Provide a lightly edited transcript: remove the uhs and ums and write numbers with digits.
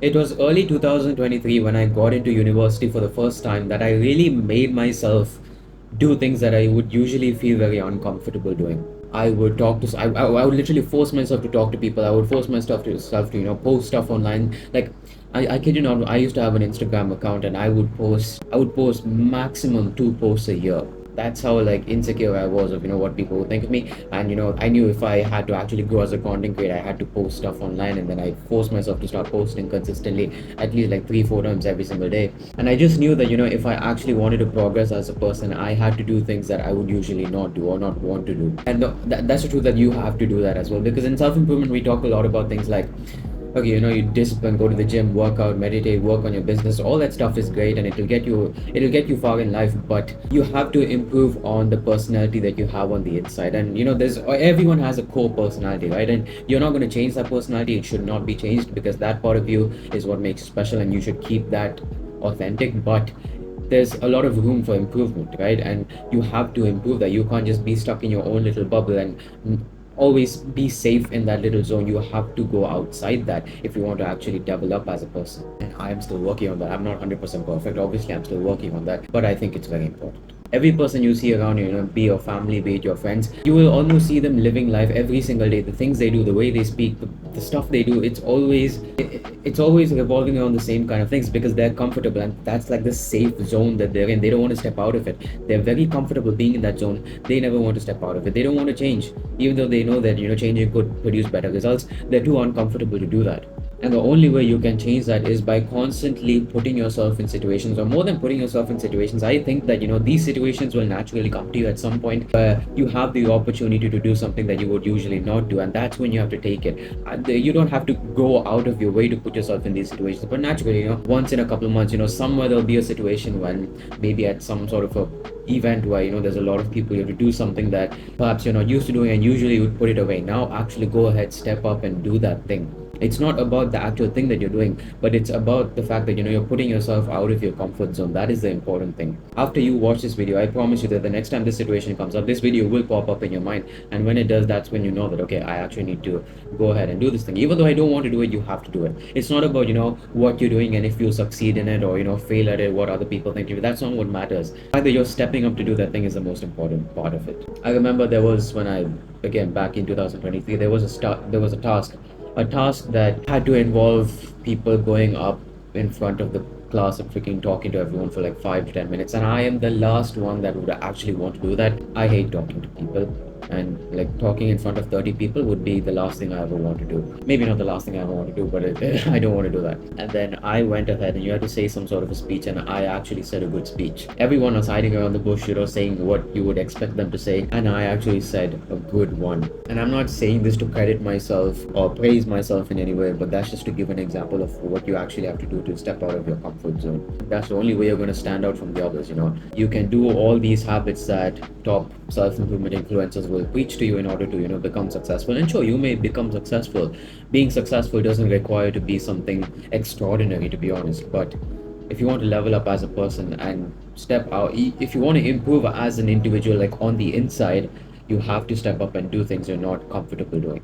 It was early 2023 when I got into university for the first time that I really made myself do things that I would usually feel very uncomfortable doing. I would talk to, I would literally force myself to talk to people. I would force myself to, post stuff online. Like, I kid you not, I used to have an Instagram account and I would post maximum 2 posts a year. That's how like insecure I was of what people would think of me. And I knew if I had to actually grow as a content creator, I had to post stuff online, and then I forced myself to start posting consistently, at least like 3 4 times every single day. And I just knew that if I actually wanted to progress as a person, I had to do things that I would usually not do or not want to do. And that's the truth, that you have to do that as well, because in self-improvement we talk a lot about things like, okay, you discipline, go to the gym, work out, meditate, work on your business. All that stuff is great, and it'll get you far in life. But you have to improve on the personality that you have on the inside. And there's everyone has a core personality, right? And you're not going to change that personality. It should not be changed, because that part of you is what makes you special, and you should keep that authentic. But there's a lot of room for improvement, right? And you have to improve that. You can't just be stuck in your own little bubble and always be safe in that little zone. You have to go outside that if you want to actually develop as a person. And I am still working on that. I'm not 100% perfect. Obviously, I'm still working on that, but I think it's very important. Every person you see around you, be your family, be it your friends, you will almost see them living life every single day. The things they do, the way they speak, the stuff they do, it's always revolving around the same kind of things, because they're comfortable, and that's like the safe zone that they're in. They don't want to step out of it. They're very comfortable being in that zone. They never want to step out of it. They don't want to change, even though they know that changing could produce better results. They're too uncomfortable to do that. And the only way you can change that is by constantly putting yourself in situations, or more than putting yourself in situations. I think that, these situations will naturally come to you at some point where you have the opportunity to do something that you would usually not do. And that's when you have to take it. And you don't have to go out of your way to put yourself in these situations. But naturally, once in a couple of months, somewhere there'll be a situation when maybe at some sort of a event where there's a lot of people, you have to do something that perhaps you're not used to doing, and usually you would put it away. Now actually go ahead, step up and do that thing. It's not about the actual thing that you're doing, but it's about the fact that you're putting yourself out of your comfort zone. That is the important thing. After you watch this video, I promise you that the next time this situation comes up, this video will pop up in your mind. And when it does, that's when you know that, okay, I actually need to go ahead and do this thing. Even though I don't want to do it, you have to do it. It's not about what you're doing and if you succeed in it, or fail at it, what other people think of you. That's not what matters. The fact that you're stepping up to do that thing is the most important part of it. I remember there was, when I, again, back in 2023, there was a task that had to involve people going up in front of the class and freaking talking to everyone for like 5 to 10 minutes. And I am the last one that would actually want to do that. I hate talking to people. And like talking in front of 30 people would be the last thing I ever want to do. Maybe not the last thing I ever want to do, but I don't want to do that. And then I went ahead, and you had to say some sort of a speech, and I actually said a good speech. Everyone was hiding around the bush, saying what you would expect them to say, and I actually said a good one. And I'm not saying this to credit myself or praise myself in any way, but that's just to give an example of what you actually have to do to step out of your comfort zone. That's the only way you're going to stand out from the others. You can do all these habits that top self-improvement influencers will preach to you in order to become successful. And sure, you may become successful. Being successful doesn't require to be something extraordinary, to be honest. But if you want to level up as a person and step out, if you want to improve as an individual, like on the inside, you have to step up and do things you're not comfortable doing.